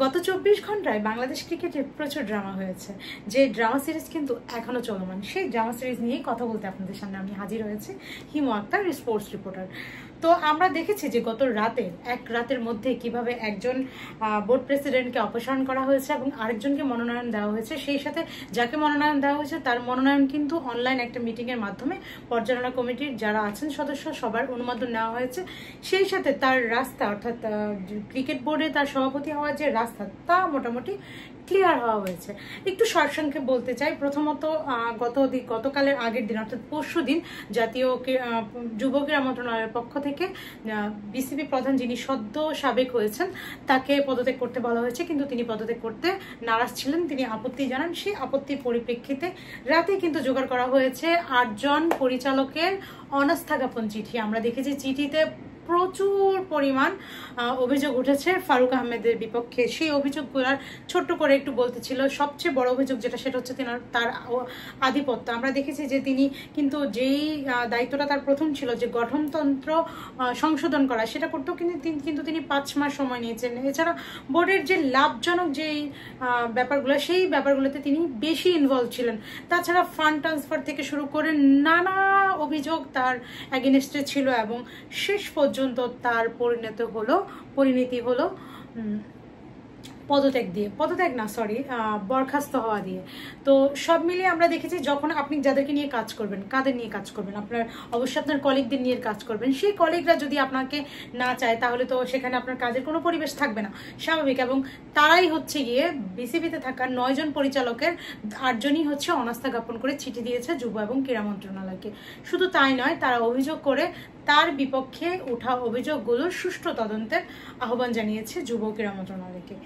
গত 24 ঘন্টায় বাংলাদেশ ক্রিকেটে প্রচুর ড্রামা হয়েছে, যে ড্রামা সিরিজ কিন্তু এখনো চলমান। সেই ড্রামা সিরিজ নিয়েই কথা বলতে আপনাদের সামনে আমি হাজির হয়েছি, হিমু আক্তার, স্পোর্টস রিপোর্টার। তো আমরা দেখেছি যে গত এক রাতের মধ্যে কিভাবে একজন বোর্ড প্রেসিডেন্টকে অপসারণ করা হয়েছে এবং আরেকজনকে মনোনয়ন দেওয়া হয়েছে। সেই সাথে যাকে মনোনয়ন দেওয়া হয়েছে তার মনোনয়ন কিন্তু অনলাইন একটা মিটিংয়ের মাধ্যমে পরিচালনা কমিটির যারা আছেন সদস্য সবার অনুমোদন নেওয়া হয়েছে। সেই সাথে তার রাস্তা, অর্থাৎ ক্রিকেট বোর্ডে তার সভাপতি হওয়ার যে রাস্তা, তা মোটামুটি ক্লিয়ার হওয়া হয়েছে। একটু সংক্ষেপে বলতে চাই। প্রথমত গতকালের আগের দিন, অর্থাৎ পরশু দিন, জাতীয় যুব ক্রীড়া মন্ত্রণালয়ের পক্ষ থেকে বিসিবি প্রধান, যিনি সদ্য সাবেক হয়েছেন, তাকে পদত্যাগ করতে বলা হয়েছে, কিন্তু তিনি পদত্যাগ করতে নারাজ ছিলেন। তিনি আপত্তি জানান। সেই আপত্তির পরিপ্রেক্ষিতে রাতে কিন্তু জোগাড় করা হয়েছে 8 জন পরিচালকের অনাস্থা জ্ঞাপন চিঠি। আমরা দেখেছি চিঠিতে প্রচুর পরিমাণ অভিযোগ উঠেছে ফারুক আহমেদের বিপক্ষে। সেই অভিযোগগুলোর ছোট্ট করে একটু বলতে ছিল। সবচেয়ে বড় অভিযোগ যেটা, সেটা হচ্ছে তার আধিপত্য। আমরা দেখেছি যে তিনি কিন্তু যেই দায়িত্বটা তার প্রথম ছিল, যে গঠনতন্ত্র সংশোধন করা, সেটা করতেও কিন্তু তিনি 5 মাস সময় নিয়েছেন। এছাড়া বোর্ডের যে লাভজনক যেই ব্যাপারগুলো, সেই ব্যাপারগুলোতে তিনি বেশি ইনভলভ ছিলেন। তাছাড়া ফান্ড ট্রান্সফার থেকে শুরু করে নানা অভিযোগ তার এগেনস্টে ছিল এবং শেষ পর্যন্ত তার পরিণতি হলো বরখাস্ত হওয়া দিয়ে। তো সব মিলিয়ে আমরা দেখেছি, যখন আপনি যাদেরকে নিয়ে কাজ করবেন, কাদের নিয়ে কাজ করবেন, অবশ্যই আপনার কলিগদের নিয়ে কাজ করবেন। সেই কলিগরা যদি আপনাকে না চায়, তাহলে তো সেখানে আপনার কাজের কোনো পরিবেশ থাকবে না, স্বাভাবিক। এবং তারাই হচ্ছে গিয়ে বিসিবিতে থাকা 9 জন পরিচালকের 8 জনই হচ্ছে অনাস্থা জ্ঞাপন করে চিঠি দিয়েছে যুব এবং ক্রীড়া মন্ত্রণালয়কে। শুধু তাই নয়, তারা অভিযোগ করে তার বিপক্ষে ওঠা অভিযোগগুলোর সুষ্ঠু তদন্তের আহ্বান জানিয়েছে যুব ক্রীড়া মন্ত্রণালয়কে।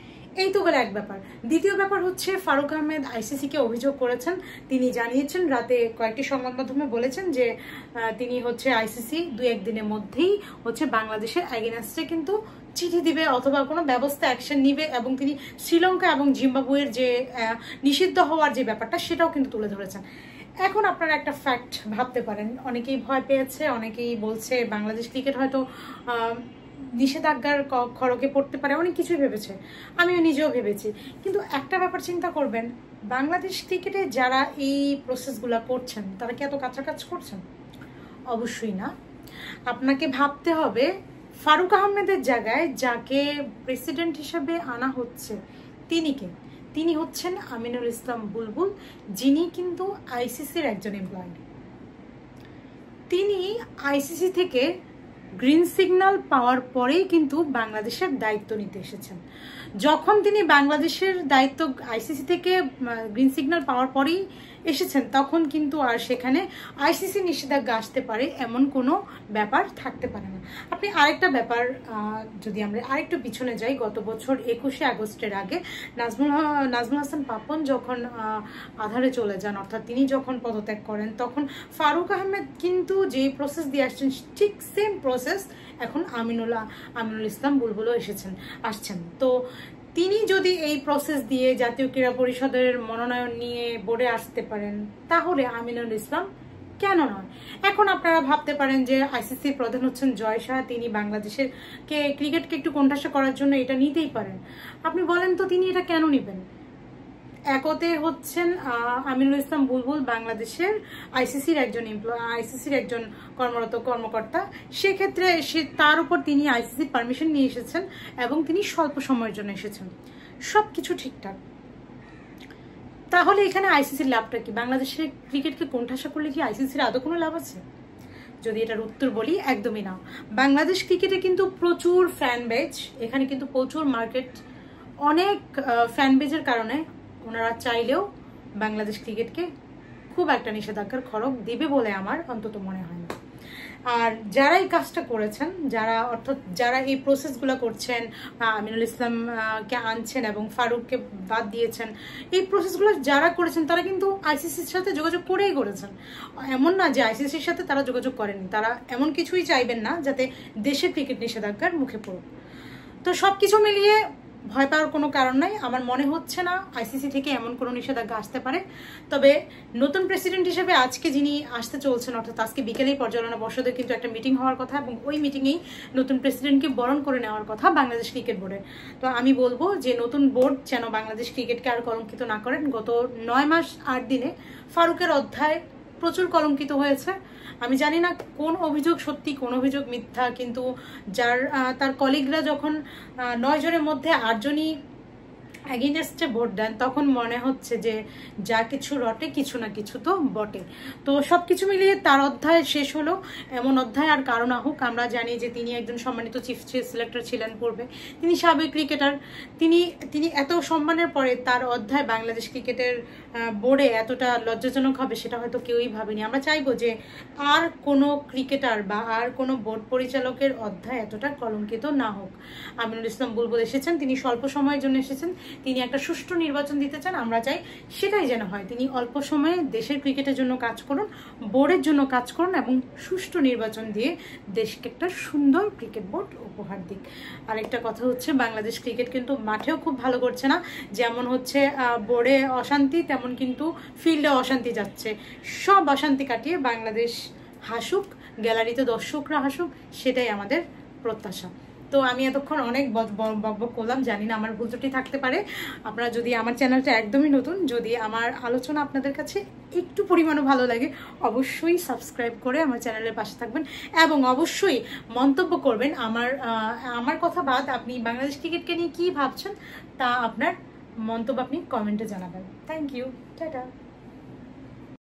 এই তো গেল এক ব্যাপার। দ্বিতীয় ব্যাপার হচ্ছে, ফারুক আহমেদ আইসিসিকে অভিযোগ করেছেন। তিনি জানিয়েছেন, রাতে কয়েকটি সংবাদ মাধ্যমে বলেছেন যে তিনি হচ্ছে আইসিসি 2-1 দিনের মধ্যেই হচ্ছে বাংলাদেশের এগেইনস্টে কিন্তু চিঠি দিবে অথবা কোনো ব্যবস্থা অ্যাকশন নিবে, এবং তিনি শ্রীলঙ্কা এবং জিম্বাবুয়ের যে নিষিদ্ধ হওয়ার যে ব্যাপারটা, সেটাও কিন্তু তুলে ধরেছেন। এখন আপনারা একটা ফ্যাক্ট ভাবতে পারেন, অনেকেই ভয় পেয়েছে, অনেকেই বলছে বাংলাদেশ ক্রিকেট হয়তো নিষেধাজ্ঞার খড়গে পড়তে পারে, অনেক কিছুই ভেবেছে, আমিও নিজেও ভেবেছি। কিন্তু একটা ব্যাপার চিন্তা করবেন, বাংলাদেশ ক্রিকেটে যারা এই প্রসেসগুলো করছেন, তারা কি এত কাছাকাছ করছেন? অবশ্যই না। আপনাকে ভাবতে হবে, ফারুক আহমেদের জায়গায় যাকে প্রেসিডেন্ট হিসেবে আনা হচ্ছে, তিনি হচ্ছেন আমিনুল ইসলাম বুলবুল, যিনি কিন্তু আইসিসির একজন এমপ্লয়ি। তিনি আইসিসি থেকে গ্রিন সিগন্যাল পাওয়ার পরেই কিন্তু বাংলাদেশের দায়িত্ব নিতে এসেছেন। যখন তিনি বাংলাদেশের দায়িত্ব আইসিসি থেকে গ্রিন সিগন্যাল পাওয়ার পরেই এসেছেন, তখন কিন্তু আর সেখানে আইসিসি নিষেধাজ্ঞা আসতে পারে এমন কোনো ব্যাপার থাকতে পারে না। আপনি আরেকটা ব্যাপার, যদি আমরা আরেকটু পিছনে যাই, গত বছর 21শে আগস্টের আগে নাজমুল হাসান পাপন যখন আধারে চলে যান, অর্থাৎ তিনি যখন পদত্যাগ করেন, তখন ফারুক আহমেদ কিন্তু যেই প্রসেস দিয়ে আসছেন, ঠিক সেম প্রসেস এখন আমিনুল ইসলাম বুলবুলও আসছেন। তো তিনি যদি এই প্রসেস দিয়ে জাতীয় ক্রীড়া পরিষদের মনোনয়ন নিয়ে বোর্ডে আসতে পারেন, তাহলে আমিনুল ইসলাম কেন নয়? এখন আপনারা ভাবতে পারেন যে আইসিসির প্রধান হচ্ছেন জয় শাহ, তিনি বাংলাদেশের ক্রিকেটকে একটু কোণঠাসা করার জন্য এটা নিতেই পারেন। আপনি বলেন তো, তিনি এটা কেন নেবেন? একতে হচ্ছেন আমিনুল ইসলাম বুলবুল বাংলাদেশের আইসিসির একজন কর্মকর্তা। সেক্ষেত্রে তার উপর তিনি আইসিসির পারমিশন নিয়ে এসেছেন এবং তিনি স্বল্প সময়ের জন্য এসেছেন। সবকিছু ঠিকঠাক। তাহলে এখানে আইসিসির লাভটা কি? বাংলাদেশের ক্রিকেটকে কোণঠাসা করলে কি আইসিসির আদৌ কোনো লাভ আছে? যদি এটার উত্তর বলি, একদমই না। বাংলাদেশ ক্রিকেটে কিন্তু প্রচুর ফ্যান বেজ, এখানে কিন্তু প্রচুর মার্কেট, অনেক ফ্যান বেজের কারণে ওনারা চাইলেও বাংলাদেশ ক্রিকেটকে খুব একটা নিষেধাজ্ঞার খড়গ দেবে বলে আমার অন্তত মনে হয় না। আর যারা এই কাজটা করেছেন, যারা এই প্রসেসগুলো করছেন, আমিনুল ইসলামকে আনছেন এবং ফারুককে বাদ দিয়েছেন, এই প্রসেসগুলো যারা করেছেন, তারা কিন্তু আইসিসির সাথে যোগাযোগ করেছেন। এমন না যে আইসিসির সাথে তারা যোগাযোগ করেনি। তারা এমন কিছুই চাইবেন না যাতে দেশের ক্রিকেট নিষেধাজ্ঞার মুখে পড়ুক। তো সবকিছু মিলিয়ে ভয় পাওয়ার কোনো কারণ নাই। আমার মনে হচ্ছে না আইসিসি থেকে এমন কোনো নিষেধাজ্ঞা আসতে পারে। তবে নতুন প্রেসিডেন্ট হিসেবে আজকে যিনি আসতে চলছেন, অর্থাৎ আজকে বিকেলেই পর্যালোচনা পর্ষদের কিন্তু একটা মিটিং হওয়ার কথা, এবং ওই মিটিংয়েই নতুন প্রেসিডেন্টকে বরণ করে নেওয়ার কথা বাংলাদেশ ক্রিকেট বোর্ডের। তো আমি বলবো যে নতুন বোর্ড যেন বাংলাদেশ ক্রিকেটকে আর কলঙ্কিত না করেন। গত 9 মাস 8 দিনে ফারুকের অধ্যায় প্রচুর কলঙ্কিত হয়েছে। আমি জানি না কোন অভিযোগ সত্যি কোন অভিযোগ মিথ্যা, কিন্তু তার কলিগরা যখন 9 জনের মধ্যে 8 জনই এগেইনস্টে ভোট দেন, তখন মনে হচ্ছে যে যা কিছু রটে কিছু না কিছু তো বটে। তো সবকিছু মিলিয়ে তার অধ্যায় শেষ হলো। এমন অধ্যায় আর কারো না হোক। আমরা জানি যে তিনি একজন সম্মানিত চিফ সিলেক্টর ছিলেন পূর্বে, তিনি সাবেক ক্রিকেটার। তিনি এত সম্মানের পরে তার অধ্যায় বাংলাদেশ ক্রিকেটের বোর্ডে এতটা লজ্জাজনক হবে সেটা হয়তো কেউই ভাবেনি। আমরা চাইবো যে আর কোনো ক্রিকেটার বা আর কোনো বোর্ড পরিচালকের অধ্যায় এতটা কলঙ্কিত না হোক। আমিনুল ইসলাম বুলবুল এসেছেন, তিনি স্বল্প সময়ের জন্য এসেছেন, তিনি একটা সুষ্ঠু নির্বাচন দিতে চান। আমরা চাই সেটাই যেন হয়। তিনি অল্প সময়ে দেশের ক্রিকেটের জন্য কাজ করুন, বোর্ডের জন্য কাজ করুন, এবং সুষ্ঠু নির্বাচন দিয়ে দেশকে একটা সুন্দর ক্রিকেট বোর্ড উপহার দিক। আরেকটা কথা হচ্ছে, বাংলাদেশ ক্রিকেট কিন্তু মাঠেও খুব ভালো করছে না। যেমন হচ্ছে বোর্ডে অশান্তি, তেমন কিন্তু ফিল্ডে অশান্তি যাচ্ছে। সব অশান্তি কাটিয়ে বাংলাদেশ হাসুক, গ্যালারিতে দর্শকরা হাসুক, সেটাই আমাদের প্রত্যাশা। তো আমি এতক্ষণ অনেক বকবক করলাম, জানি না আমার ভুল ত্রুটি থাকতে পারে। আপনারা যদি আমার চ্যানেলটা একদমই নতুন, যদি আমার আলোচনা আপনাদের কাছে একটু পরিমাণও ভালো লাগে, অবশ্যই সাবস্ক্রাইব করে আমার চ্যানেলের পাশে থাকবেন, এবং অবশ্যই মন্তব্য করবেন। আমার কথা বাদ, আপনি বাংলাদেশ ক্রিকেটকে নিয়ে কী ভাবছেন তা আপনার মন্তব্য আপনি কমেন্টে জানাবেন। Thank you, tata.